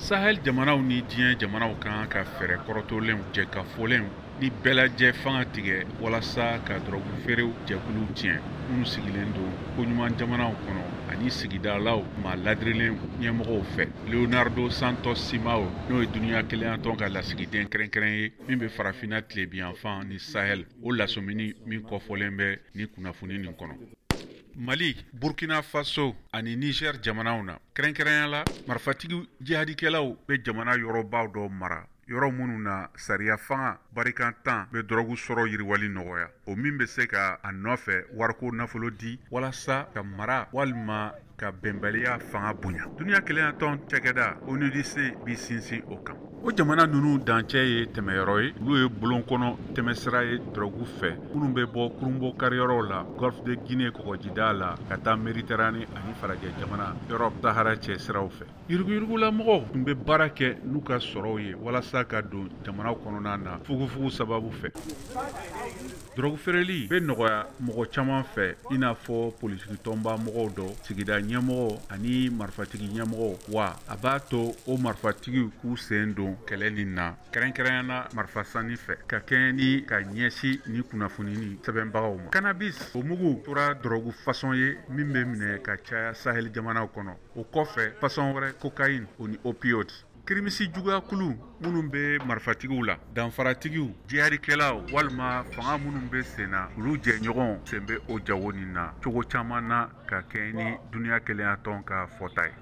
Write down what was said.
Sahel jamanaw ni diɲɛ jamanaw kan ka fɛɛrɛ kɔrɔtɔlenw jɛ ka fɔlenw ni bɛɛ lajɛ fanga tigɛ walasa ka dɔrɔgu feerew jɛkuluw tiɲɛ minnu sigilen don koɲuman jamanaw kɔnɔ ani sigidalaw ma ladirilen ɲɛmɔgɔw fɛ. Leonardo Santos Simao n'o ye duniya kelen tɔn ka lasigiden kɛrɛnkɛrɛn ye min bɛ farafinna tilebiyanfan ni Sahel o lasomini min kɔfɔlen bɛ ni kunnafoni nin kɔnɔ. Mali, Burkina Faso ani Niger jamanaw na kɛrɛnkɛrɛnya la marifatigi jihadikɛlaw bɛ jamana yɔrɔbaw dɔ mara yɔrɔ minnu na sariya fanga barikantan bɛ dɔrɔgu sɔrɔ yiriwali nɔgɔya o min bɛ se ka a nɔfɛ wariko nafolo di walasa ka mara walima ka bɛnbaliya fanga bonya. Duniya kelen tɔn cɛkɛda ONUDC b'i sinsin o kan. O jamana ninnu dancɛ ye tɛmɛyɔrɔ ye olu ye bulon kɔnɔ tɛmɛsira ye dɔrɔgu fɛ minnu bɛ bɔ kurunbɔ kariyɔrɔw la Golfe de Guinée kɔgɔjida la ka taa Méditerranée ani farajɛ jamana Europe Sahara cɛ siraw fɛ. Yuruguyurugula mɔgɔw tun bɛ baara kɛ n'u ka sɔrɔw ye walasa ka don jamanaw kɔnɔna na fugufugu sababu fɛ. Dɔrɔgu feereli bɛ nɔgɔya mɔgɔ caman fɛ i n'a fɔ politiki tɔnba mɔgɔw dɔ sigida ɲɛmɔgɔ ani marifatigi ɲɛmɔgɔ wa a b'a to o marifatigiw k'u sen don kɛlɛ nin na kɛrɛnkɛrɛnyana marifasanni fɛ ka kɛɲɛ ni ka ɲɛsin ni kunnafoni sɛbɛnbagaw ma. Cannabis o mugu tora dɔrɔgu fasɔn ye min bɛ minɛ ka caya Sahel jamanaw kɔnɔ o kɔfɛ fasɔn wɛrɛ cocaïne o ni opioïdes. Kirimisi juguya kulu minnu bɛ marifatigiw la danfaratigiw jihadikɛlaw walima fanga minnu bɛ sen na olu jɛɲɔgɔn sen bɛ o jago nin na cogo caman na ka kɛɲɛ ni duniya kelen tɔn ka fɔta ye.